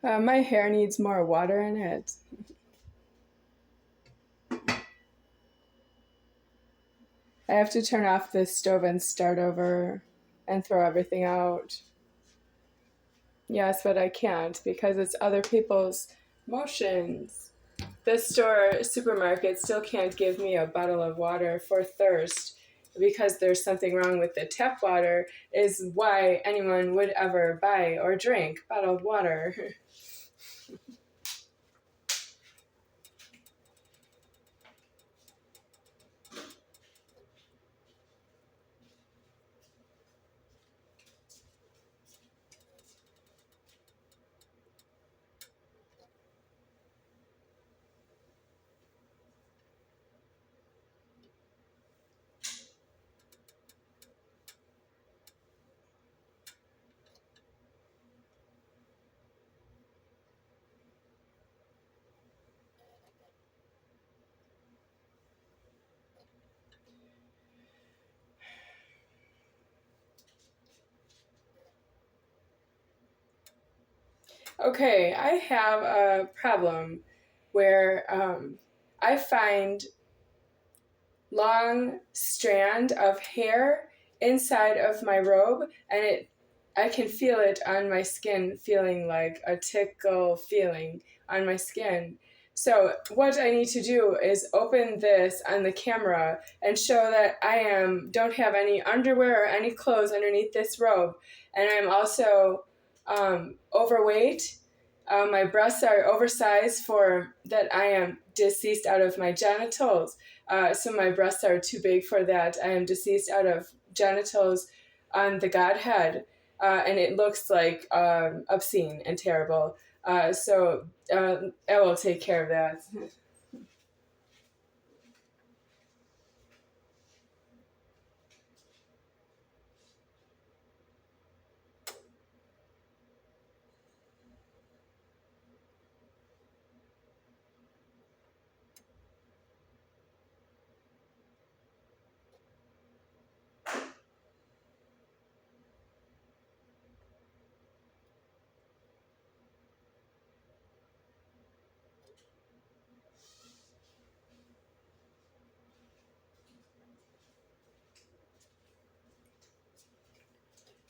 My hair needs more water in it. I have to turn off the stove and start over and throw everything out. Yes, but I can't because it's other people's motions. The supermarket still can't give me a bottle of water for thirst because there's something wrong with the tap water, is why anyone would ever buy or drink bottled water. Okay, I have a problem where I find long strand of hair inside of my robe, and I can feel it on my skin, feeling like a tickle feeling on my skin. So what I need to do is open this on the camera and show that don't have any underwear or any clothes underneath this robe, and I'm also overweight. My breasts are oversized for that. I am deceased out of my genitals, so my breasts are too big for that. I am deceased out of genitals on the Godhead, and it looks like obscene and terrible. I will take care of that.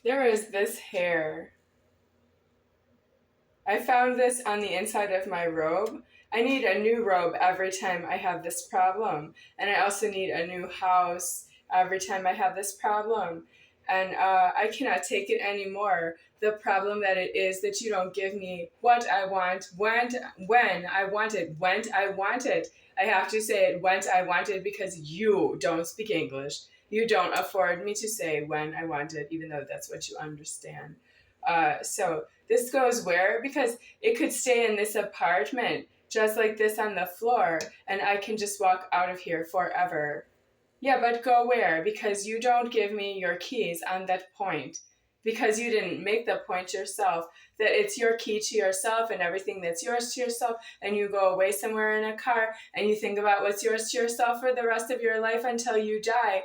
There is this hair. I found this on the inside of my robe. I need a new robe every time I have this problem. And I also need a new house every time I have this problem. And I cannot take it anymore. The problem that it is that you don't give me what I want when I want it, when I want it. I have to say it when I want it because you don't speak English. You don't afford me to say when I want it, even though that's what you understand. So this goes where? Because it could stay in this apartment, just like this on the floor, and I can just walk out of here forever. Yeah, but go where? Because you don't give me your keys on that point. Because you didn't make the point yourself that it's your key to yourself and everything that's yours to yourself, and you go away somewhere in a car and you think about what's yours to yourself for the rest of your life until you die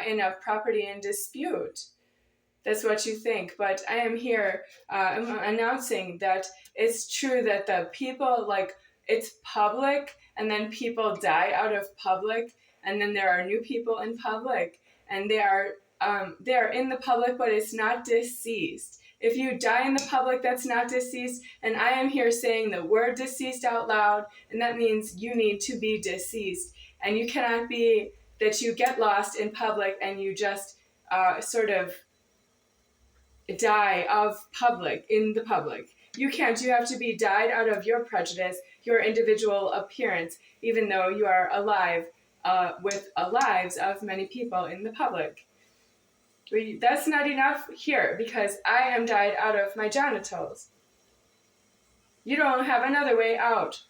in a property in dispute. That's what you think. But I am here announcing that it's true that the people, like, it's public, and then people die out of public, and then there are new people in public, and they are in the public, but it's not deceased. If you die in the public, that's not deceased, and I am here saying the word deceased out loud, and that means you need to be deceased, and you cannot be that you get lost in public and you just sort of die of public in the public. You can't. You have to be died out of your prejudice, your individual appearance, even though you are alive with lives of many people in the public. That's not enough here because I am died out of my genitals. You don't have another way out.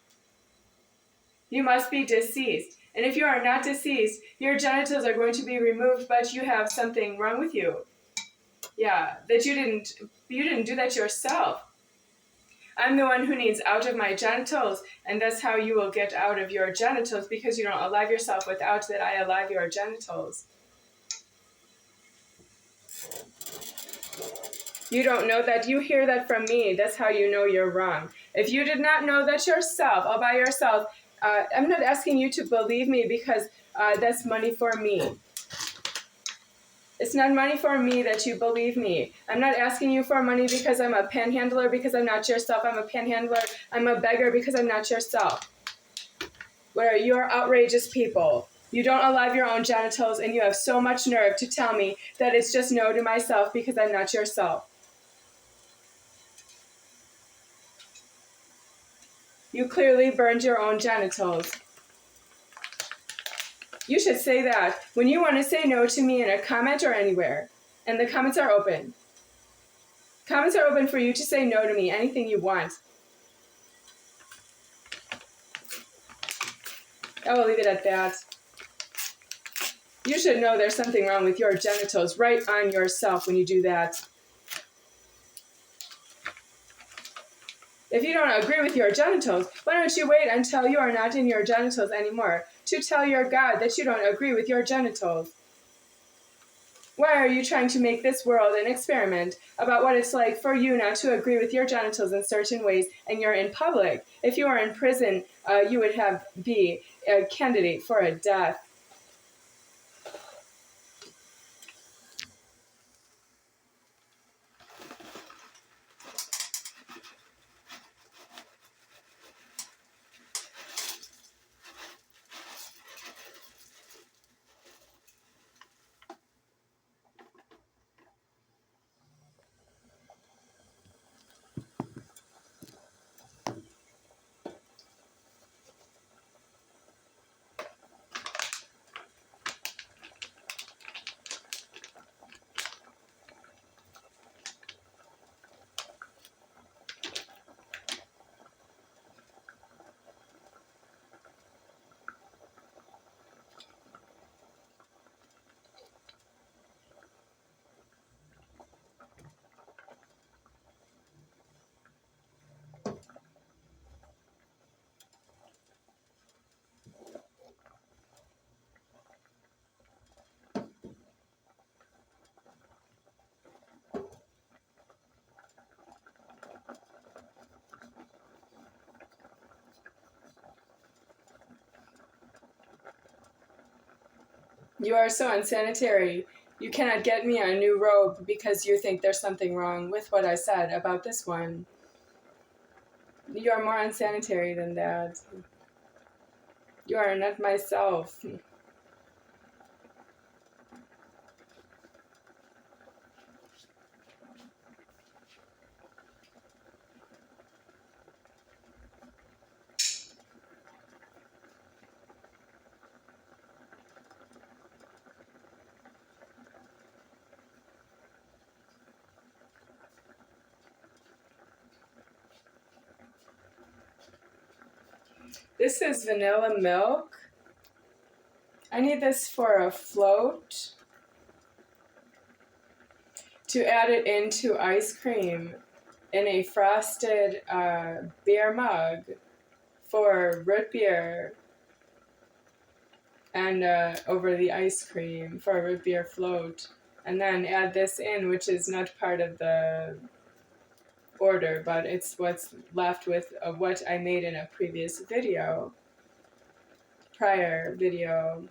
You must be deceased. And if you are not deceased, your genitals are going to be removed, but you have something wrong with you. Yeah, that you didn't do that yourself. I'm the one who needs out of my genitals, and that's how you will get out of your genitals because you don't alive yourself without that I alive your genitals. You don't know that. You hear that from me. That's how you know you're wrong. If you did not know that yourself, all by yourself, I'm not asking you to believe me because that's money for me. It's not money for me that you believe me. I'm not asking you for money because I'm a panhandler, because I'm not yourself. I'm a panhandler. I'm a beggar because I'm not yourself. Where you're outrageous people. You don't alive your own genitals, and you have so much nerve to tell me that it's just no to myself because I'm not yourself. You clearly burned your own genitals. You should say that when you want to say no to me in a comment or anywhere. And the comments are open. Comments are open for you to say no to me, anything you want. I will leave it at that. You should know there's something wrong with your genitals right on yourself when you do that. If you don't agree with your genitals, why don't you wait until you are not in your genitals anymore to tell your God that you don't agree with your genitals? Why are you trying to make this world an experiment about what it's like for you not to agree with your genitals in certain ways, and you're in public? If you were in prison, you would be a candidate for a death. You are so unsanitary. You cannot get me a new robe because you think there's something wrong with what I said about this one. You are more unsanitary than that. You are not myself. This is vanilla milk. I need this for a float to add it into ice cream in a frosted beer mug for root beer, and over the ice cream for a root beer float. And then add this in, which is not part of the order, but it's what's left with what I made in a previous video, prior video.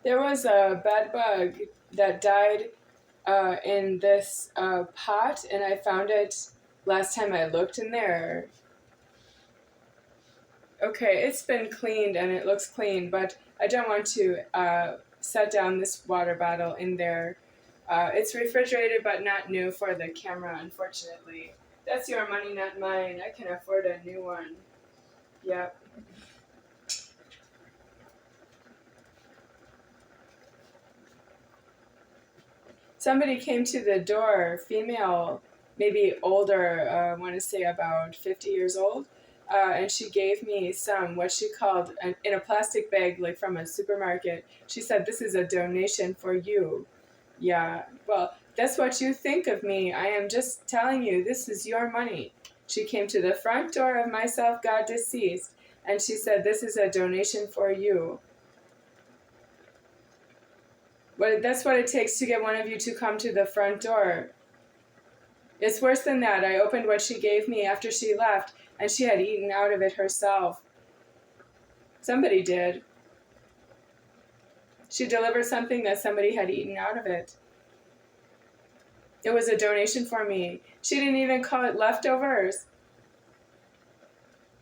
There was a bed bug that died in this pot, and I found it last time I looked in there. Okay, it's been cleaned and it looks clean, but I don't want to set down this water bottle in there. It's refrigerated but not new for the camera, unfortunately. That's your money, not mine. I can afford a new one. Yep. somebody came to the door, female, maybe older, I want to say about 50 years old, and she gave me some, what she called, in a plastic bag, like from a supermarket. She said, "This is a donation for you." Yeah, well, that's what you think of me. I am just telling you, this is your money. She came to the front door of Myself God Deceased, and she said, "This is a donation for you." Well, that's what it takes to get one of you to come to the front door. It's worse than that. I opened what she gave me after she left, and she had eaten out of it herself. Somebody did. She delivered something that somebody had eaten out of it. It was a donation for me. She didn't even call it leftovers.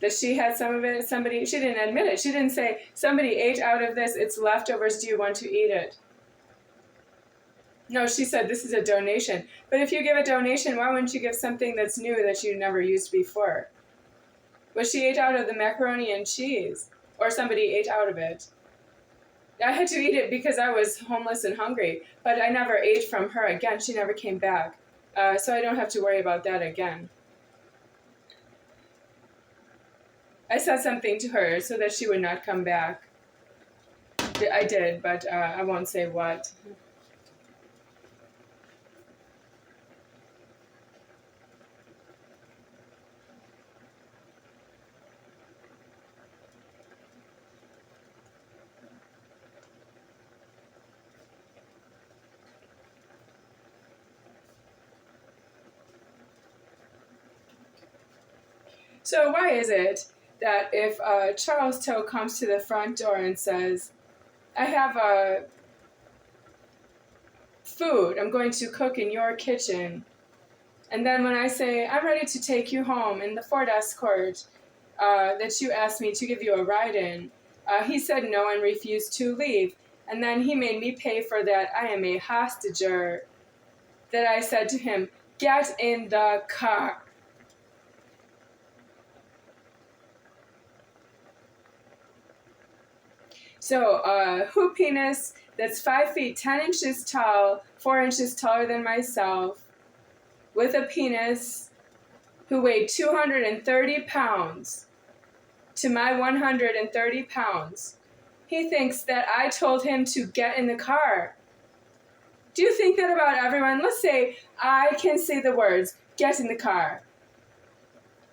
That she had some of it, she didn't admit it. She didn't say, "Somebody ate out of this, it's leftovers, do you want to eat it?" No, she said, "This is a donation." But if you give a donation, why wouldn't you give something that's new that you never used before? Well, she ate out of the macaroni and cheese, or somebody ate out of it. I had to eat it because I was homeless and hungry, but I never ate from her again. She never came back, so I don't have to worry about that again. I said something to her so that she would not come back. I did, but I won't say what. So why is it that if Charles Toe comes to the front door and says, "I have food I'm going to cook in your kitchen," and then when I say, "I'm ready to take you home in the Ford Escort that you asked me to give you a ride in," he said no and refused to leave, and then he made me pay for that. I am a hostager. That I said to him, "Get in the car." So hoop penis that's 5 feet 10 inches tall, 4 inches taller than myself, with a penis, who weighed 230 pounds to my 130 pounds. He thinks that I told him to get in the car. Do you think that about everyone? Let's say I can say the words, "Get in the car."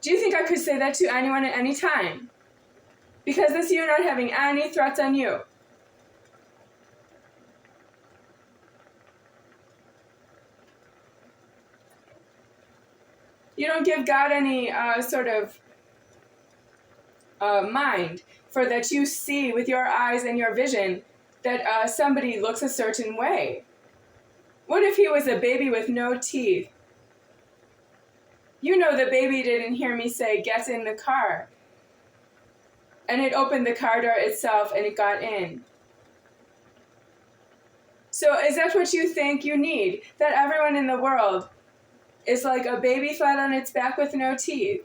Do you think I could say that to anyone at any time? Because this you're not having any threats on you. You don't give God any sort of mind for that you see with your eyes and your vision that somebody looks a certain way. What if he was a baby with no teeth? You know the baby didn't hear me say, "Get in the car." And it opened the car door itself and it got in. So is that what you think you need? That everyone in the world is like a baby flat on its back with no teeth?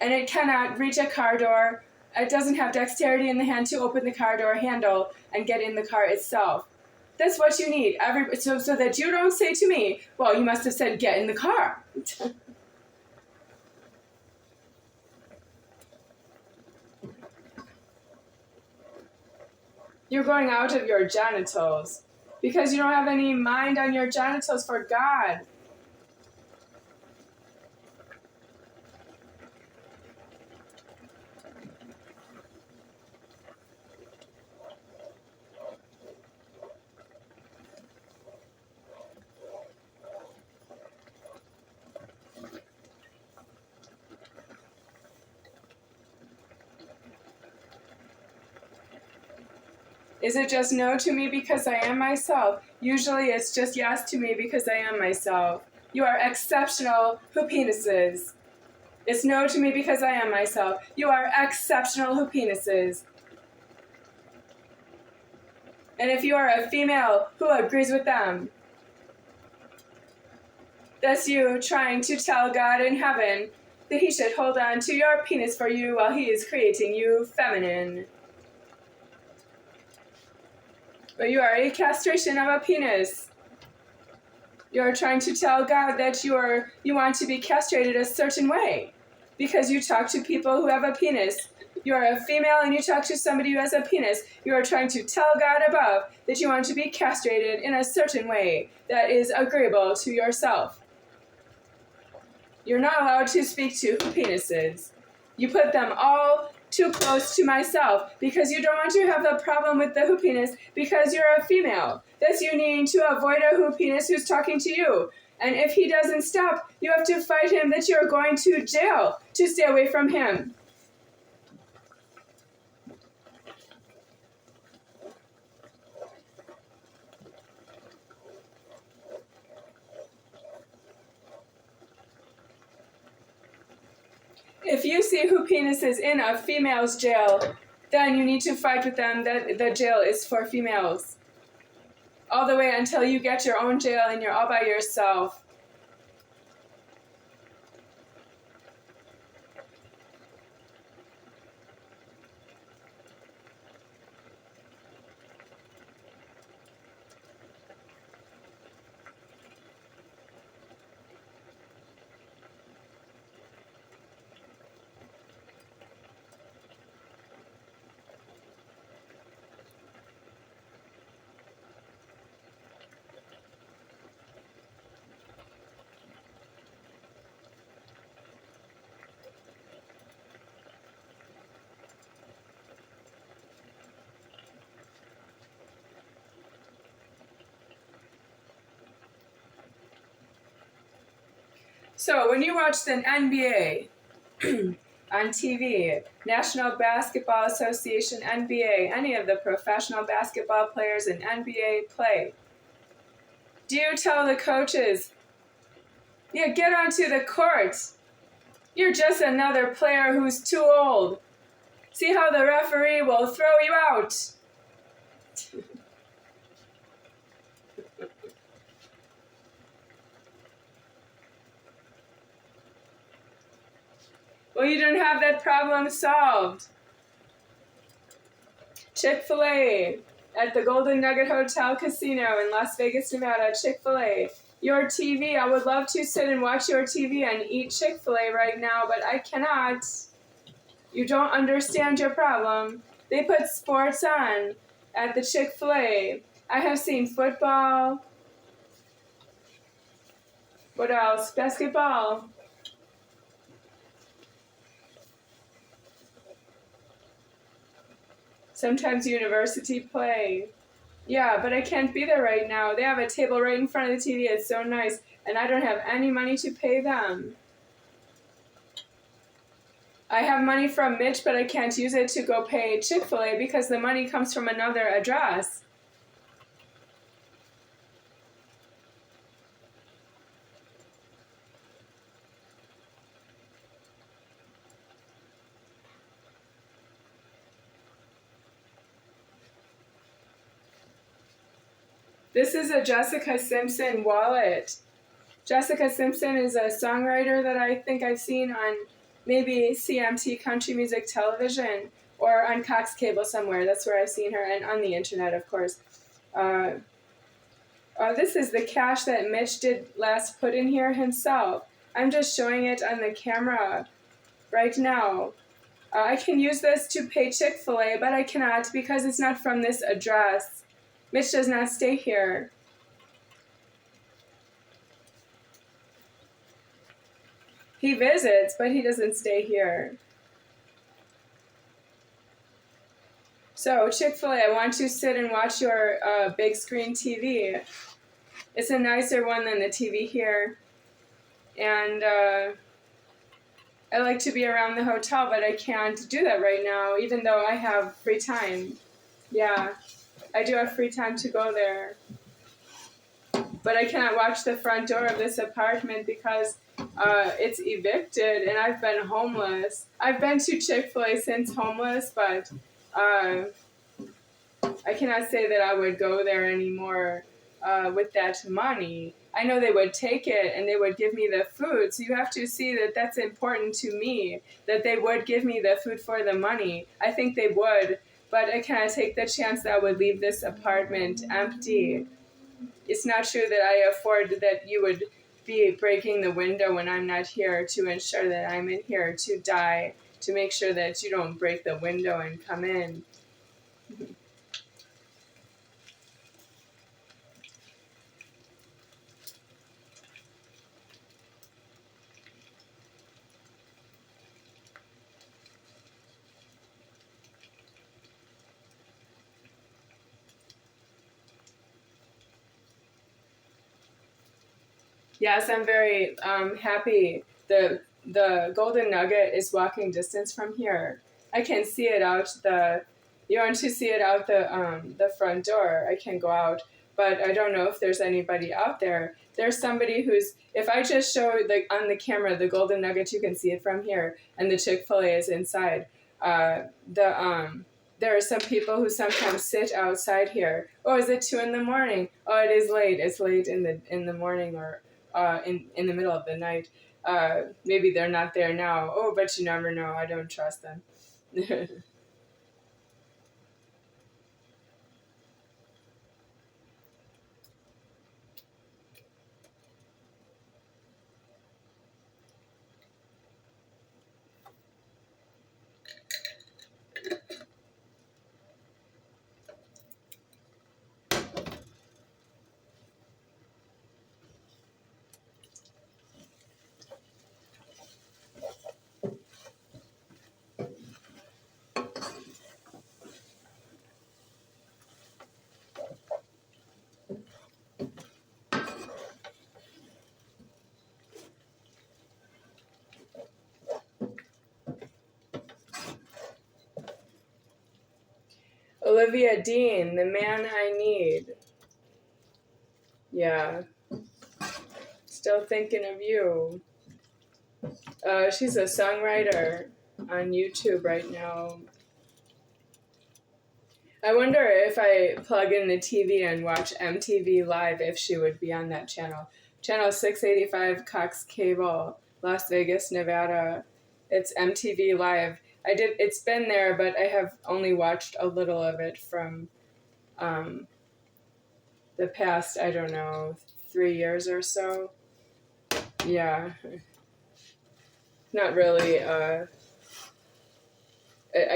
And it cannot reach a car door. It doesn't have dexterity in the hand to open the car door handle and get in the car itself. That's what you need. So that you don't say to me, "Well, you must have said get in the car." You're going out of your genitals because you don't have any mind on your genitals for God. Is it just no to me because I am myself? Usually it's just yes to me because I am myself. You are exceptional penises. It's no to me because I am myself. You are exceptional penises. And if you are a female who agrees with them, that's you trying to tell God in heaven that he should hold on to your penis for you while he is creating you feminine. But you are a castration of a penis. You are trying to tell God that you want to be castrated a certain way because you talk to people who have a penis. You are a female and you talk to somebody who has a penis. You are trying to tell God above that you want to be castrated in a certain way that is agreeable to yourself. You're not allowed to speak to penises. You put them all too close to myself because you don't want to have a problem with the hoopiness because you're a female. That's you needing to avoid a hoopiness who's talking to you. And if he doesn't stop, you have to fight him that you're going to jail to stay away from him. If you see hoopinises in a female's jail, then you need to fight with them that the jail is for females. All the way until you get your own jail and you're all by yourself. So when you watch the NBA on TV, National Basketball Association, NBA, any of the professional basketball players in NBA play, do you tell the coaches, yeah, get onto the court. You're just another player who's too old. See how the referee will throw you out. Well, you don't have that problem solved. Chick-fil-A at the Golden Nugget Hotel Casino in Las Vegas, Nevada. Chick-fil-A. Your TV, I would love to sit and watch your TV and eat Chick-fil-A right now, but I cannot. You don't understand your problem. They put sports on at the Chick-fil-A. I have seen football. What else? Basketball. Sometimes university play. Yeah, but I can't be there right now. They have a table right in front of the TV. It's so nice. And I don't have any money to pay them. I have money from Mitch, but I can't use it to go pay Chick-fil-A because the money comes from another address. This is a Jessica Simpson wallet. Jessica Simpson is a songwriter that I think I've seen on maybe CMT Country Music Television or on Cox Cable somewhere. That's where I've seen her, and on the internet, of course. This is the cash that Mitch did last put in here himself. I'm just showing it on the camera right now. I can use this to pay Chick-fil-A, but I cannot because it's not from this address. Mitch does not stay here. He visits, but he doesn't stay here. So, Chick-fil-A, I want to sit and watch your big screen TV. It's a nicer one than the TV here. And I like to be around the hotel, but I can't do that right now, even though I have free time. Yeah, I do have free time to go there. But I cannot watch the front door of this apartment because it's evicted and I've been homeless. I've been to Chick-fil-A since homeless, but I cannot say that I would go there anymore with that money. I know they would take it and they would give me the food. So you have to see that that's important to me, that they would give me the food for the money. I think they would, but I cannot take the chance that I would leave this apartment empty. It's not true that I afford that you would be breaking the window when I'm not here to ensure that I'm in here to die, to make sure that you don't break the window and come in. Yes, I'm very happy. The golden nugget is walking distance from here. I can see it out the. You want to see it out the front door? I can go out, but I don't know if there's anybody out there. There's somebody who's. If I just show on the camera the golden nugget, you can see it from here, and the Chick-fil-A is inside. There are some people who sometimes sit outside here. Oh, is it 2 in the morning? Oh, it is late. It's late in the morning or in the middle of the night. Maybe they're not there now. Oh, but you never know. I don't trust them. Olivia Dean, the man I need. Yeah, still thinking of you. She's a songwriter on YouTube right now. I wonder if I plug in the TV and watch MTV Live, if she would be on that channel. Channel 685, Cox Cable, Las Vegas, Nevada. It's MTV Live. It's been there, but I have only watched a little of it from the past, I don't know, 3 years or so. Yeah. Not really, I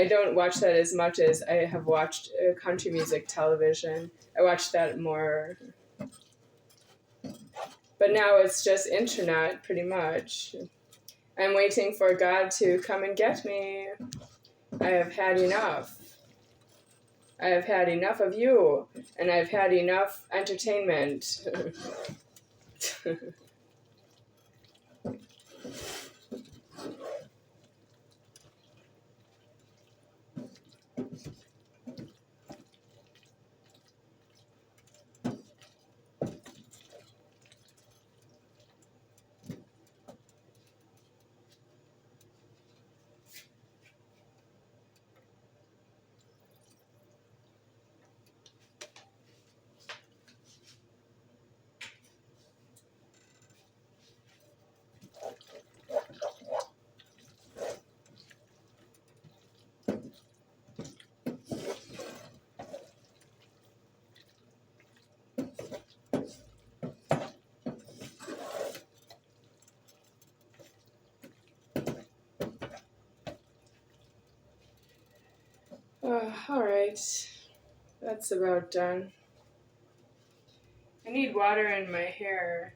don't watch that as much as I have watched country music television. I watch that more. But now it's just internet, pretty much. I'm waiting for God to come and get me. I have had enough. I have had enough of you, and I've had enough entertainment. All right, that's about done. I need water in my hair.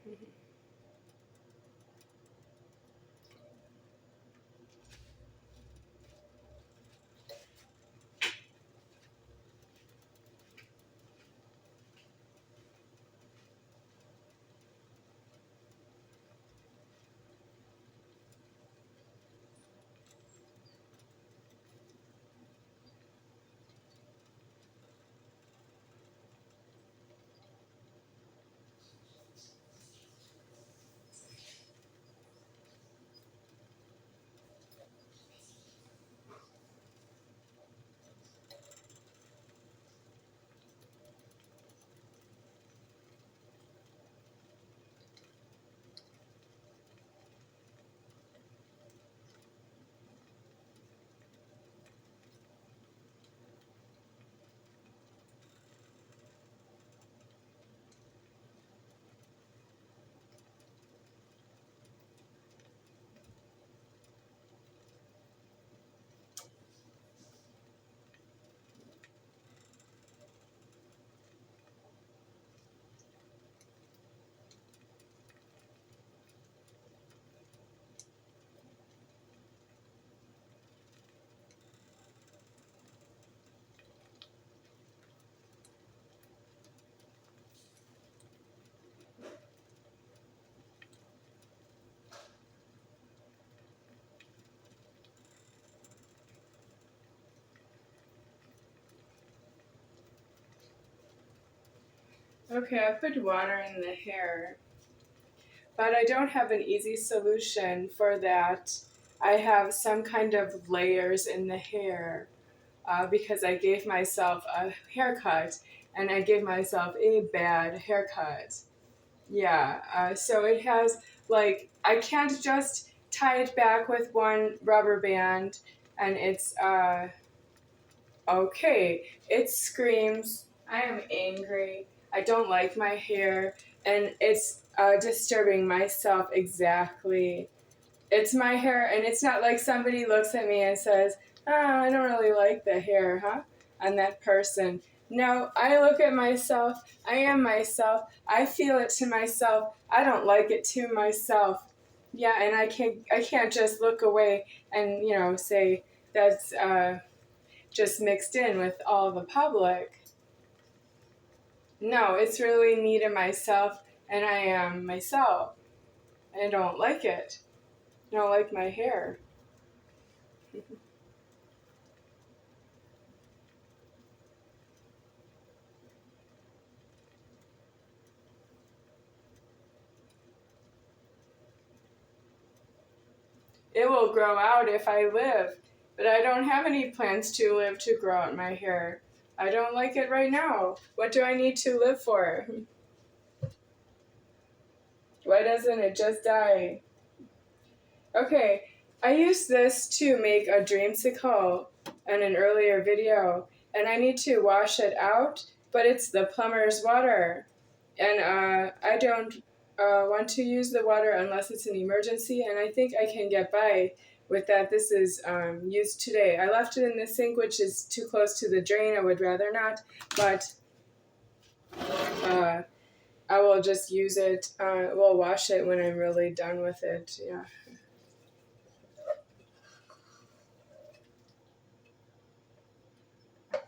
Okay, I put water in the hair, but I don't have an easy solution for that. I have some kind of layers in the hair because I gave myself a haircut and I gave myself a bad haircut. Yeah, so it has, like, I can't just tie it back with one rubber band and it's okay. It screams, I am angry, I don't like my hair, and it's disturbing myself exactly. It's my hair, and it's not like somebody looks at me and says, oh, I don't really like the hair, huh? And that person. No, I look at myself, I am myself, I feel it to myself, I don't like it to myself. Yeah, and I can't just look away and, say that's just mixed in with all the public. No, it's really me to myself, and I am myself. I don't like it. I don't like my hair. It will grow out if I live, but I don't have any plans to live to grow out my hair. I don't like it right now. What do I need to live for? Why doesn't it just die? Okay, I used this to make a dreamsicle in an earlier video, and I need to wash it out, but it's the plumber's water. And I don't want to use the water unless it's an emergency, and I think I can get by with that. This is used today. I left it in the sink, which is too close to the drain. I would rather not, but uh, I will just use it. We'll wash it when I'm really done with it. Yeah.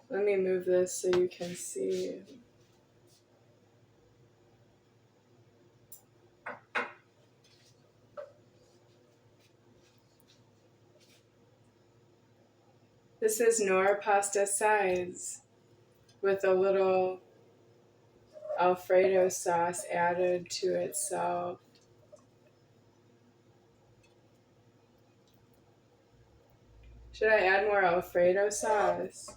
Let me move this so you can see. This is Knorr pasta sides with a little Alfredo sauce added to itself. Should I add more Alfredo sauce?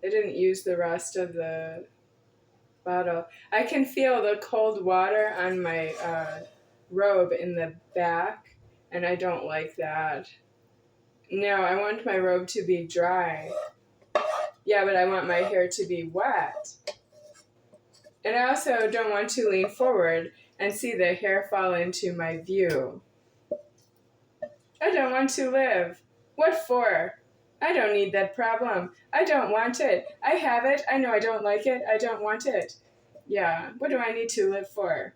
I didn't use the rest of the bottle. I can feel the cold water on my robe in the back, and I don't like that. No, I want my robe to be dry. Yeah, but I want my hair to be wet. And I also don't want to lean forward and see the hair fall into my view. I don't want to live. What for? I don't need that problem. I don't want it. I have it. I know I don't like it. I don't want it. Yeah, what do I need to live for?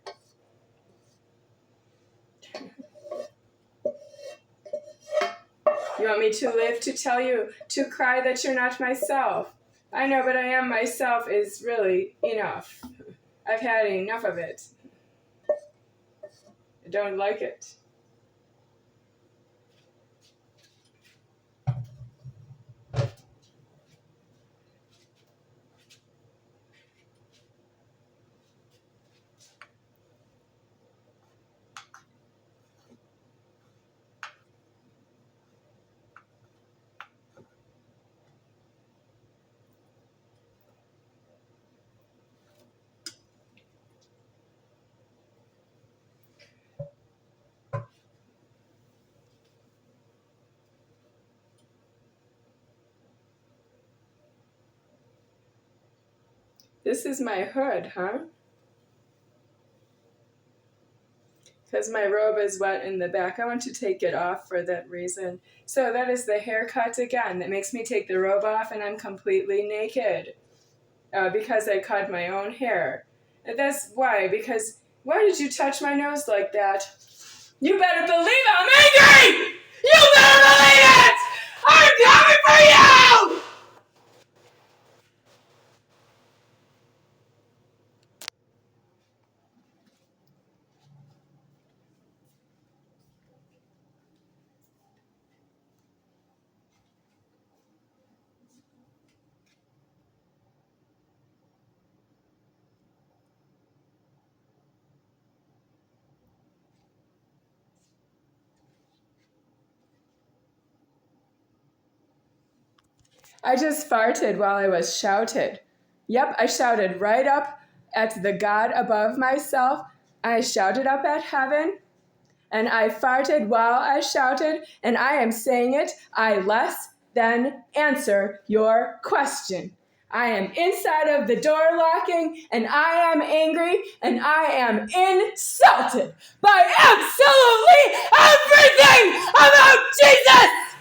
You want me to live to tell you to cry that you're not myself? I know, but I am myself is really enough. I've had enough of it. I don't like it. This is my hood, huh? Because my robe is wet in the back. I want to take it off for that reason. So that is the haircut again. That makes me take the robe off and I'm completely naked because I cut my own hair. And that's why, because why did you touch my nose like that? You better believe I'm angry! You better believe it! I'm coming for you! I just farted while I was shouted. Yep, I shouted right up at the God above myself. I shouted up at heaven, and I farted while I shouted, and I am saying it. I less than answer your question. I am inside of the door locking, and I am angry, and I am insulted by absolutely everything about Jesus!